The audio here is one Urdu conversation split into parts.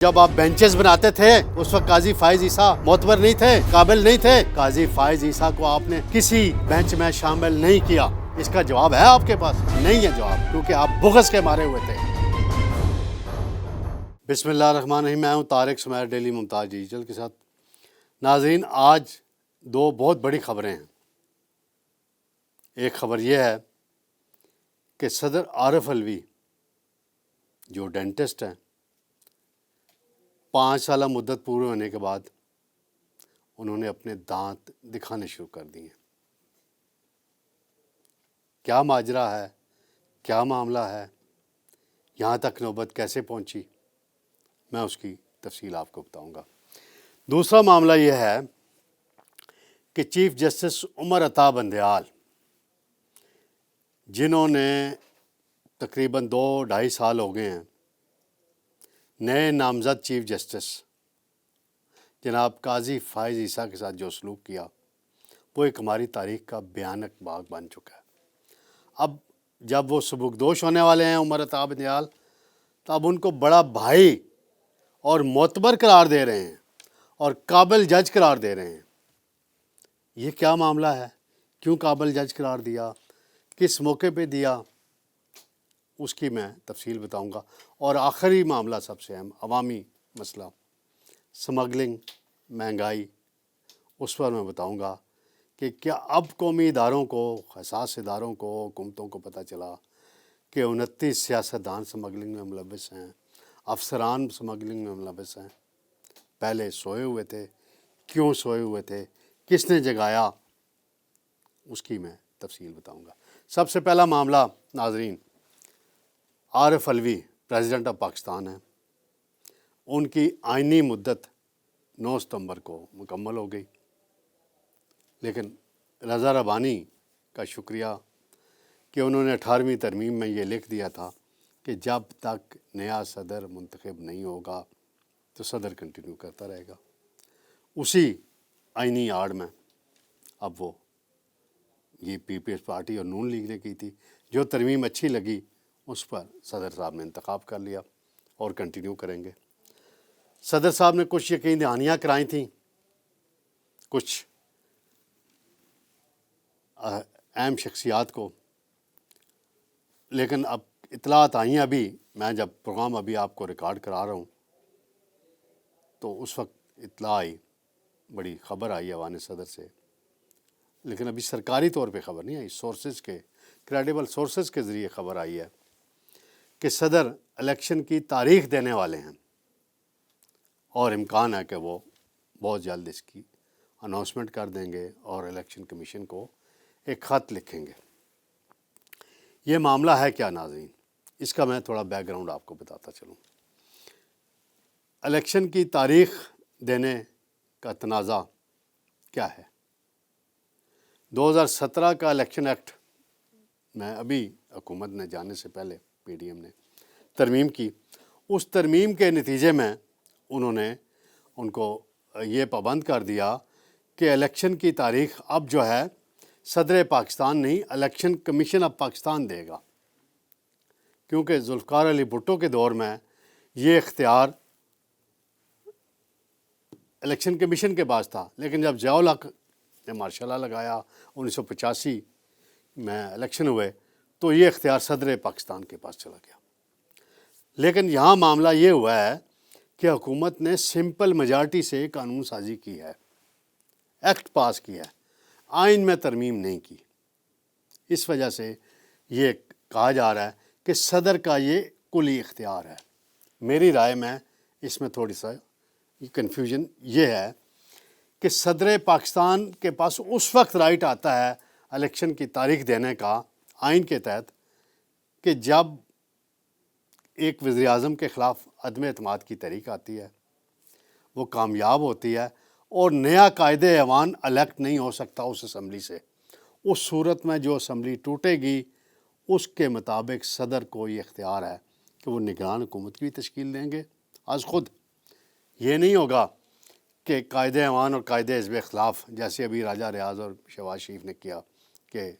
جب آپ بینچز بناتے تھے اس وقت قاضی فائز عیسیٰ معتبر نہیں تھے، قابل نہیں تھے. قاضی فائز عیسیٰ کو آپ نے کسی بینچ میں شامل نہیں کیا. اس کا جواب ہے آپ کے پاس؟ نہیں ہے جواب، کیونکہ آپ بغض کے مارے ہوئے تھے. بسم اللہ الرحمن الرحیم. میں ہوں طارق سمیر، ڈیلی ممتاز ڈیجیٹل کے ساتھ. ناظرین، آج دو بہت بڑی خبریں ہیں. ایک خبر یہ ہے کہ صدر عارف علوی جو ڈینٹسٹ ہیں، 5 سالہ مدت پورے ہونے کے بعد انہوں نے اپنے دانت دکھانے شروع کر دیے. کیا ماجرا ہے، کیا معاملہ ہے، یہاں تک نوبت کیسے پہنچی، میں اس کی تفصیل آپ کو بتاؤں گا. دوسرا معاملہ یہ ہے کہ چیف جسٹس عمر عطا بندیال، جنہوں نے تقریباً 2-2.5 سال ہو گئے ہیں نئے نامزد چیف جسٹس جناب قاضی فائز عیسیٰ کے ساتھ جو سلوک کیا، وہ ایک ہماری تاریخ کا بھیانک باغ بن چکا ہے. اب جب وہ سبکدوش ہونے والے ہیں عمر عطا بندیال، تو اب ان کو بڑا بھائی اور معتبر قرار دے رہے ہیں اور قابل جج قرار دے رہے ہیں. یہ کیا معاملہ ہے؟ کیوں قابل جج قرار دیا؟ کس موقع پہ دیا؟ اس کی میں تفصیل بتاؤں گا. اور آخری معاملہ سب سے اہم عوامی مسئلہ سمگلنگ، مہنگائی، اس پر میں بتاؤں گا کہ کیا اب قومی اداروں کو، حساس اداروں کو، حکومتوں کو پتہ چلا کہ 29 سیاستدان سمگلنگ میں ملوث ہیں، افسران سمگلنگ میں ملوث ہیں. پہلے سوئے ہوئے تھے، کیوں سوئے ہوئے تھے، کس نے جگایا، اس کی میں تفصیل بتاؤں گا. سب سے پہلا معاملہ ناظرین، عارف علوی پریزیڈنٹ آف پاکستان ہیں. ان کی آئینی مدت 9 ستمبر کو مکمل ہو گئی، لیکن رضا ربانی کا شکریہ کہ انہوں نے 18ویں ترمیم میں یہ لکھ دیا تھا کہ جب تک نیا صدر منتخب نہیں ہوگا تو صدر کنٹینیو کرتا رہے گا. اسی آئینی آڑ میں اب وہ یہ پیپلز پارٹی اور نون لیگ نے کی تھی. جو ترمیم اچھی لگی اس پر صدر صاحب نے انتخاب کر لیا اور کنٹینیو کریں گے. صدر صاحب نے کچھ یقین دہانیاں کرائی تھیں کچھ اہم شخصیات کو، لیکن اب اطلاعات آئیں. ابھی میں جب پروگرام ابھی آپ کو ریکارڈ کرا رہا ہوں تو اس وقت اطلاع آئی، بڑی خبر آئی ایوان صدر سے، لیکن ابھی سرکاری طور پہ خبر نہیں آئی. سورسز کے، کریڈیبل سورسز کے ذریعے خبر آئی ہے کہ صدر الیکشن کی تاریخ دینے والے ہیں اور امکان ہے کہ وہ بہت جلد اس کی اناؤنسمنٹ کر دیں گے اور الیکشن کمیشن کو ایک خط لکھیں گے. یہ معاملہ ہے کیا ناظرین؟ اس کا میں تھوڑا بیک گراؤنڈ آپ کو بتاتا چلوں. الیکشن کی تاریخ دینے کا تنازع کیا ہے؟ 2017 کا الیکشن ایکٹ میں ابھی حکومت نے جانے سے پہلے پی ڈی ایم نے ترمیم کی. اس ترمیم کے نتیجے میں انہوں نے ان کو یہ پابند کر دیا کہ الیکشن کی تاریخ اب جو ہے صدر پاکستان نہیں، الیکشن کمیشن آف پاکستان دے گا. کیونکہ ذوالفقار علی بھٹو کے دور میں یہ اختیار الیکشن کمیشن کے پاس تھا، لیکن جب ضیاء الحق نے مارشاء اللہ لگایا، 1985 میں الیکشن ہوئے، تو یہ اختیار صدر پاکستان کے پاس چلا گیا. لیکن یہاں معاملہ یہ ہوا ہے کہ حکومت نے سمپل میجارٹی سے قانون سازی کی ہے، ایکٹ پاس کیا ہے، آئین میں ترمیم نہیں کی. اس وجہ سے یہ کہا جا رہا ہے کہ صدر کا یہ کلی اختیار ہے. میری رائے میں اس میں تھوڑی سا کنفیوژن یہ ہے کہ صدر پاکستان کے پاس اس وقت رائٹ آتا ہے الیکشن کی تاریخ دینے کا آئین کے تحت کہ جب ایک وزیر اعظم کے خلاف عدم اعتماد کی تحریک آتی ہے، وہ کامیاب ہوتی ہے اور نیا قائد ایوان الیکٹ نہیں ہو سکتا اس اسمبلی سے. اس صورت میں جو اسمبلی ٹوٹے گی اس کے مطابق صدر کو یہ اختیار ہے کہ وہ نگران حکومت کی تشکیل دیں گے از خود. یہ نہیں ہوگا کہ قائد ایوان اور قائد حزب اختلاف جیسے ابھی راجہ ریاض اور شہباز شریف نے کیا کہ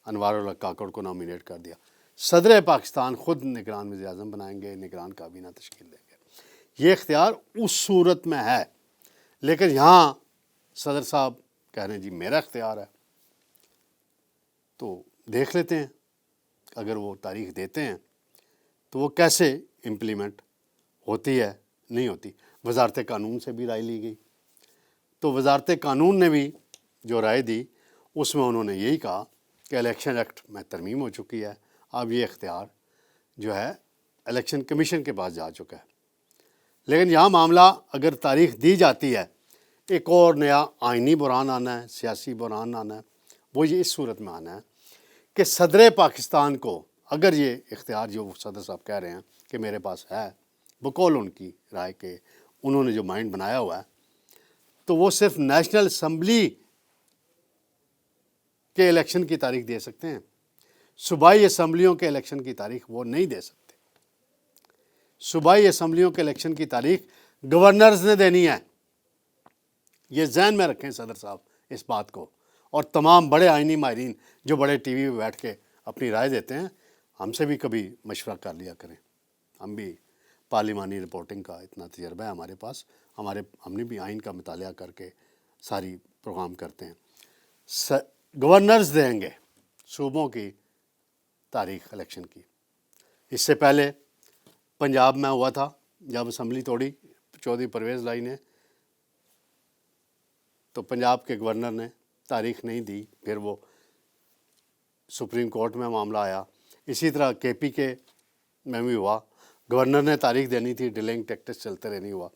انوار الحق کاکڑ کو نامینیٹ کر دیا. صدر پاکستان خود نگران وزیر اعظم بنائیں گے، نگران کابینہ تشکیل دیں گے. یہ اختیار اس صورت میں ہے، لیکن یہاں صدر صاحب کہہ رہے ہیں جی میرا اختیار ہے، تو دیکھ لیتے ہیں اگر وہ تاریخ دیتے ہیں تو وہ کیسے امپلیمنٹ ہوتی ہے نہیں ہوتی۔ وزارت قانون سے بھی رائے لی گئی، تو وزارت قانون نے بھی جو رائے دی اس میں انہوں نے یہی کہا کہ الیکشن ایکٹ میں ترمیم ہو چکی ہے، اب یہ اختیار جو ہے الیکشن کمیشن کے پاس جا چکا ہے۔ لیکن یہاں معاملہ اگر تاریخ دی جاتی ہے، ایک اور نیا آئینی بحران آنا ہے، سیاسی بحران آنا ہے، وہ یہ اس صورت میں آنا ہے کہ صدر پاکستان کو اگر یہ اختیار جو صدر صاحب کہہ رہے ہیں کہ میرے پاس ہے، بقول ان کی رائے کے انہوں نے جو مائنڈ بنایا ہوا ہے، تو وہ صرف نیشنل اسمبلی کے الیکشن کی تاریخ دے سکتے ہیں، صوبائی اسمبلیوں کے الیکشن کی تاریخ وہ نہیں دے سکتے۔ صوبائی اسمبلیوں کے الیکشن کی تاریخ گورنرز نے دینی ہے، یہ ذہن میں رکھیں صدر صاحب اس بات کو، اور تمام بڑے آئینی ماہرین جو بڑے ٹی وی پہ بیٹھ کے اپنی رائے دیتے ہیں، ہم سے بھی کبھی مشورہ کر لیا کریں، ہم بھی پارلیمانی رپورٹنگ کا اتنا تجربہ ہے ہمارے پاس، ہم نے بھی آئین کا مطالعہ کر کے ساری پروگرام کرتے ہیں۔ گورنرز دیں گے صوبوں کی تاریخ الیکشن کی۔ اس سے پہلے پنجاب میں ہوا تھا، جب اسمبلی توڑی چودھری پرویز لائی نے، تو پنجاب کے گورنر نے تاریخ نہیں دی، پھر وہ سپریم کورٹ میں معاملہ آیا۔ اسی طرح کے پی کے میں بھی ہوا، گورنر نے تاریخ دینی تھی، ڈیلنگ ٹیکٹس چلتے رہے، نہیں ہوا۔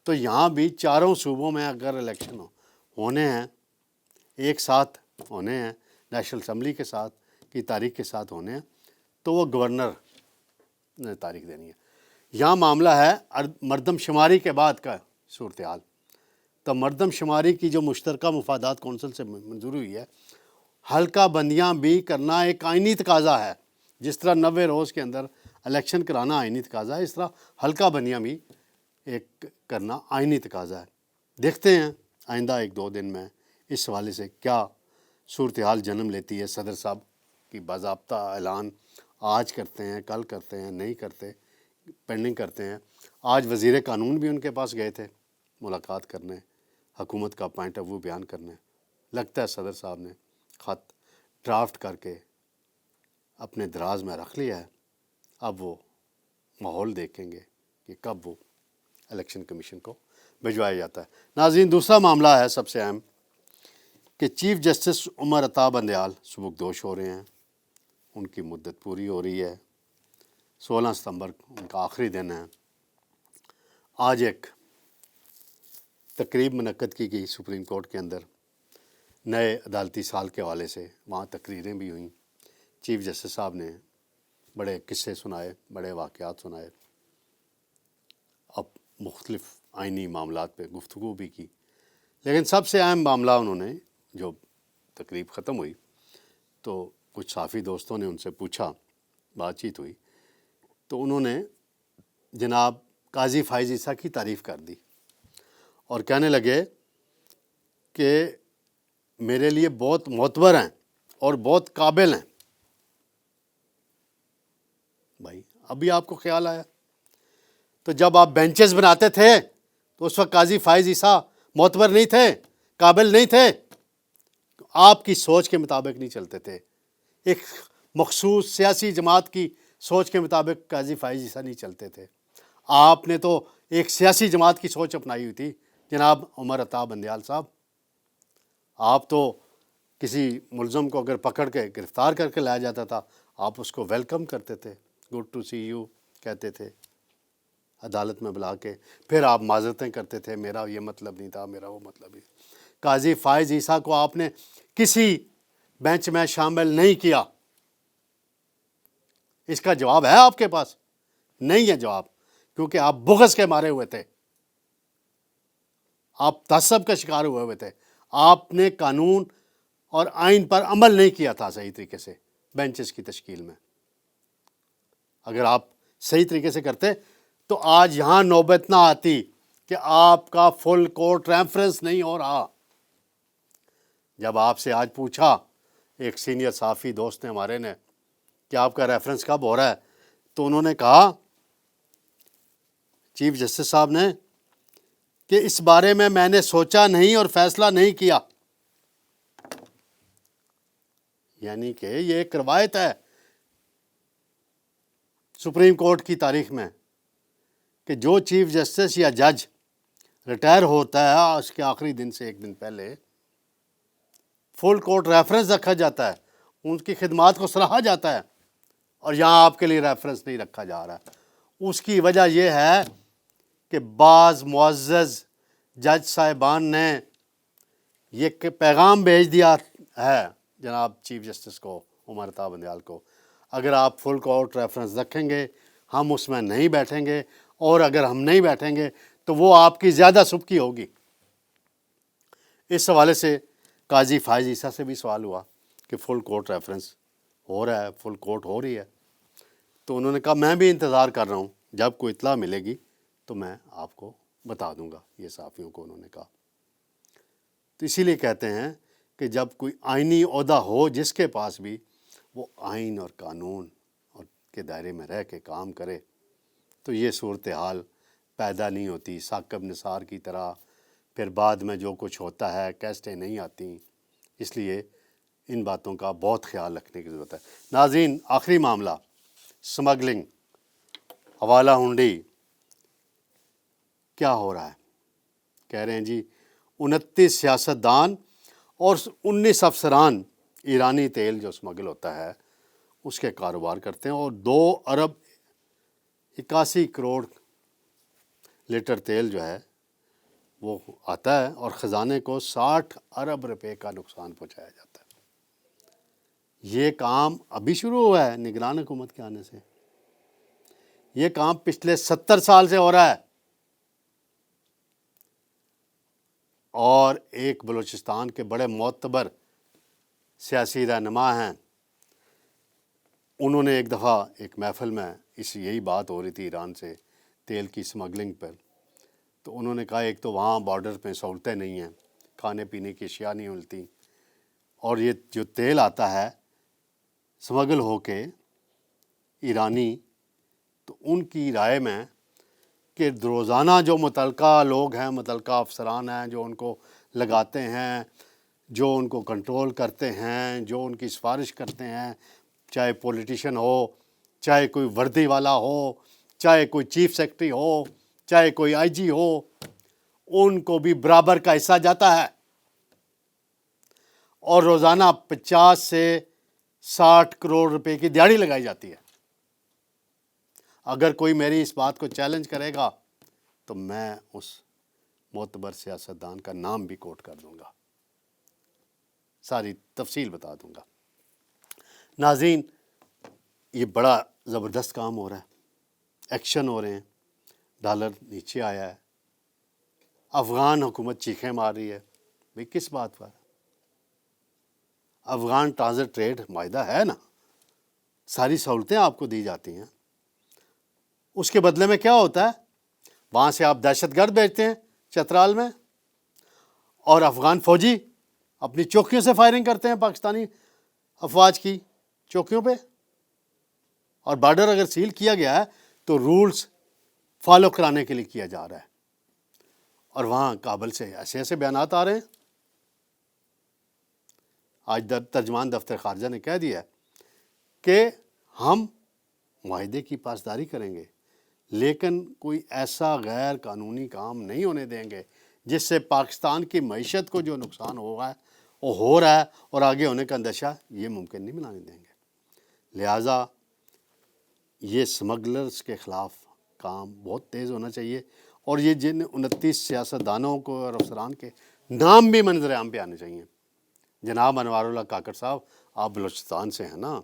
تو یہاں بھی چاروں صوبوں میں اگر الیکشن ہونے ہیں، ایک ساتھ ہونے ہیں، نیشنل اسمبلی کے ساتھ کی تاریخ کے ساتھ ہونے ہیں، تو وہ گورنر نے تاریخ دینی ہے۔ یہاں معاملہ ہے مردم شماری کے بعد کا صورتحال، تو مردم شماری کی جو مشترکہ مفادات کونسل سے منظوری ہوئی ہے، حلقہ بندیاں بھی کرنا ایک آئینی تقاضا ہے۔ جس طرح 90 روز کے اندر الیکشن کرانا آئینی تقاضا ہے، اس طرح حلقہ بندیاں بھی ایک کرنا آئینی تقاضا ہے۔ دیکھتے ہیں آئندہ ایک دو دن میں اس حوالے سے کیا صورتحال جنم لیتی ہے۔ صدر صاحب کی باضابطہ اعلان آج کرتے ہیں، کل کرتے ہیں، نہیں کرتے، پینڈنگ کرتے ہیں۔ آج وزیر قانون بھی ان کے پاس گئے تھے ملاقات کرنے، حکومت کا پوائنٹ آف ویو بیان کرنے۔ لگتا ہے صدر صاحب نے خط ڈرافٹ کر کے اپنے دراز میں رکھ لیا ہے، اب وہ ماحول دیکھیں گے کہ کب وہ الیکشن کمیشن کو بھجوایا جاتا ہے۔ ناظرین، دوسرا معاملہ ہے سب سے اہم کہ چیف جسٹس عمر عطا بندیال سبکدوش ہو رہے ہیں، ان کی مدت پوری ہو رہی ہے، 16 ستمبر ان کا آخری دن ہے۔ آج ایک تقریب منعقد کی گئی سپریم کورٹ کے اندر نئے عدالتی سال کے حوالے سے، وہاں تقریریں بھی ہوئیں، چیف جسٹس صاحب نے بڑے قصے سنائے، بڑے واقعات سنائے، اب مختلف آئینی معاملات پہ گفتگو بھی کی، لیکن سب سے اہم معاملہ انہوں نے جو تقریب ختم ہوئی تو کچھ صحافی دوستوں نے ان سے پوچھا، بات چیت ہوئی، تو انہوں نے جناب قاضی فائز عیسیٰ کی تعریف کر دی اور کہنے لگے کہ میرے لیے بہت معتبر ہیں اور بہت قابل ہیں۔ بھائی ابھی آپ کو خیال آیا؟ تو جب آپ بینچز بناتے تھے تو اس وقت قاضی فائز عیسیٰ معتبر نہیں تھے، قابل نہیں تھے، آپ کی سوچ کے مطابق نہیں چلتے تھے، ایک مخصوص سیاسی جماعت کی سوچ کے مطابق قاضی فائز عیسیٰ نہیں چلتے تھے۔ آپ نے تو ایک سیاسی جماعت کی سوچ اپنائی ہوئی تھی جناب عمر عطا بندیال صاحب۔ آپ تو کسی ملزم کو اگر پکڑ کے گرفتار کر کے لایا جاتا تھا، آپ اس کو ویلکم کرتے تھے، گڈ ٹو سی یو کہتے تھے عدالت میں بلا کے، پھر آپ معذرتیں کرتے تھے، میرا یہ مطلب نہیں تھا، میرا وہ مطلب نہیں۔ قاضی فائز عیسیٰ کو آپ نے کسی بینچ میں شامل نہیں کیا، اس کا جواب ہے آپ کے پاس؟ نہیں ہے جواب، کیونکہ آپ بغض کے مارے ہوئے تھے، آپ تعصب کا شکار ہوئے ہوئے تھے، آپ نے قانون اور آئین پر عمل نہیں کیا تھا صحیح طریقے سے بینچز کی تشکیل میں۔ اگر آپ صحیح طریقے سے کرتے تو آج یہاں نوبت نہ آتی کہ آپ کا فل کورٹ ریفرنس نہیں ہو رہا۔ جب آپ سے آج پوچھا ایک سینئر صحافی دوست نے ہمارے نے کہ آپ کا ریفرنس کب ہو رہا ہے، تو انہوں نے کہا چیف جسٹس صاحب نے کہ اس بارے میں نے سوچا نہیں اور فیصلہ نہیں کیا. یعنی کہ یہ ایک روایت ہے سپریم کورٹ کی تاریخ میں کہ جو چیف جسٹس یا جج ریٹائر ہوتا ہے اس کے آخری دن سے ایک دن پہلے فل کورٹ ریفرنس رکھا جاتا ہے, ان کی خدمات کو سراہا جاتا ہے, اور یہاں آپ کے لیے ریفرنس نہیں رکھا جا رہا. اس کی وجہ یہ ہے کہ بعض معزز جج صاحبان نے یہ پیغام بھیج دیا ہے جناب چیف جسٹس کو, عمر عطا بندیال کو, اگر آپ فل کورٹ ریفرنس رکھیں گے ہم اس میں نہیں بیٹھیں گے, اور اگر ہم نہیں بیٹھیں گے تو وہ آپ کی زیادہ سبکی ہوگی. اس حوالے سے قاضی فائز عیسیٰ سے بھی سوال ہوا کہ فل کورٹ ریفرنس ہو رہا ہے, فل کورٹ ہو رہی ہے, تو انہوں نے کہا میں بھی انتظار کر رہا ہوں, جب کوئی اطلاع ملے گی تو میں آپ کو بتا دوں گا. یہ صحافیوں کو انہوں نے کہا. تو اسی لیے کہتے ہیں کہ جب کوئی آئینی عہدہ ہو جس کے پاس بھی, وہ آئین اور قانون اور کے دائرے میں رہ کے کام کرے, تو یہ صورتحال پیدا نہیں ہوتی ثاقب نثار کی طرح. پھر بعد میں جو کچھ ہوتا ہے کیسٹیں نہیں آتی. اس لیے ان باتوں کا بہت خیال رکھنے کی ضرورت ہے. ناظرین, آخری معاملہ سمگلنگ, حوالہ ہنڈی. کیا ہو رہا ہے؟ کہہ رہے ہیں جی 29 سیاستدان اور 19 افسران ایرانی تیل جو اسمگل ہوتا ہے اس کے کاروبار کرتے ہیں, اور 2 ارب 81 کروڑ لیٹر تیل جو ہے وہ آتا ہے, اور خزانے کو 60 ارب روپے کا نقصان پہنچایا جاتا ہے. یہ کام ابھی شروع ہوا ہے نگران حکومت کے آنے سے. یہ کام پچھلے 70 سال سے ہو رہا ہے. اور ایک بلوچستان کے بڑے معتبر سیاسی رہنما ہیں, انہوں نے ایک دفعہ ایک محفل میں یہی بات ہو رہی تھی ایران سے تیل کی سمگلنگ پر, تو انہوں نے کہا ایک تو وہاں بارڈر پہ سہولتیں نہیں ہیں, کھانے پینے کی اشیاء نہیں ملتی, اور یہ جو تیل آتا ہے سمگل ہو کے ایرانی, تو ان کی رائے میں کہ روزانہ جو متعلقہ لوگ ہیں, متعلقہ افسران ہیں جو ان کو لگاتے ہیں, جو ان کو کنٹرول کرتے ہیں, جو ان کی سفارش کرتے ہیں, چاہے پولیٹیشین ہو, چاہے کوئی وردی والا ہو, چاہے کوئی چیف سیکرٹری ہو, چاہے کوئی آئی جی ہو, ان کو بھی برابر کا حصہ جاتا ہے. اور روزانہ 50 سے 60 کروڑ روپے کی دیہڑی لگائی جاتی ہے. اگر کوئی میری اس بات کو چیلنج کرے گا تو میں اس معتبر سیاستدان کا نام بھی کوٹ کر دوں گا, ساری تفصیل بتا دوں گا. ناظرین, یہ بڑا زبردست کام ہو رہا ہے, ایکشن ہو رہے ہیں, ڈالر نیچے آیا ہے, افغان حکومت چیخیں مار رہی ہے. بھئی کس بات پر؟ افغان ٹرانزٹ ٹریڈ معاہدہ ہے نا, ساری سہولتیں آپ کو دی جاتی ہیں. اس کے بدلے میں کیا ہوتا ہے؟ وہاں سے آپ دہشت گرد بھیجتے ہیں چترال میں, اور افغان فوجی اپنی چوکیوں سے فائرنگ کرتے ہیں پاکستانی افواج کی چوکیوں پہ. اور بارڈر اگر سیل کیا گیا ہے تو رولز فالو کرانے کے لیے کیا جا رہا ہے. اور وہاں کابل سے ایسے ایسے بیانات آ رہے ہیں. آج ترجمان دفتر خارجہ نے کہہ دیا کہ ہم معاہدے کی پاسداری کریں گے, لیکن کوئی ایسا غیر قانونی کام نہیں ہونے دیں گے جس سے پاکستان کی معیشت کو جو نقصان ہوگا وہ ہو رہا ہے اور آگے ہونے کا اندیشہ, یہ ممکن نہیں بنانے دیں گے. لہٰذا یہ سمگلرز کے خلاف کام بہت تیز ہونا چاہیے, اور یہ جن 29 سیاستدانوں کو اور افسران کے نام بھی منظر عام پہ آنے چاہیے. جناب انوار اللہ کاکڑ صاحب, آپ بلوچستان سے ہیں نا,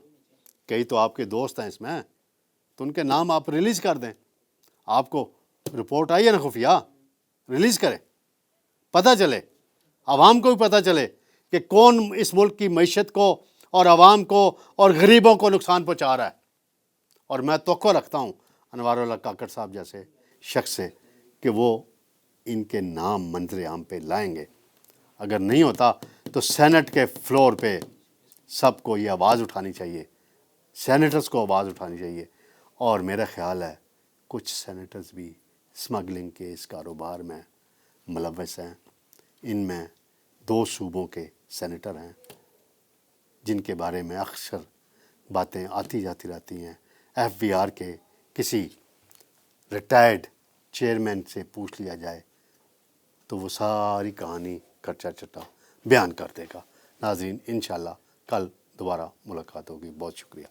کئی تو آپ کے دوست ہیں اس میں, تو ان کے نام آپ ریلیز کر دیں. آپ کو رپورٹ آئی ہے نا خفیہ, ریلیز کرے, پتہ چلے, عوام کو بھی پتہ چلے کہ کون اس ملک کی معیشت کو اور عوام کو اور غریبوں کو نقصان پہنچا رہا ہے. اور میں توقع رکھتا ہوں انوار اللہ کاکڑ صاحب جیسے شخص سے کہ وہ ان کے نام منظر عام پہ لائیں گے. اگر نہیں ہوتا تو سینٹ کے فلور پہ سب کو یہ آواز اٹھانی چاہیے, سینیٹرز کو آواز اٹھانی چاہیے. اور میرا خیال ہے کچھ سینیٹرز بھی اسمگلنگ کے اس کاروبار میں ملوث ہیں. ان میں 2 صوبوں کے سینیٹر ہیں جن کے بارے میں اکثر باتیں آتی جاتی رہتی ہیں. FBR کے کسی ریٹائرڈ چیئرمین سے پوچھ لیا جائے تو وہ ساری کہانی کچا چٹا بیان کر دے گا. ناظرین، انشاءاللہ کل دوبارہ ملاقات ہوگی. بہت شکریہ.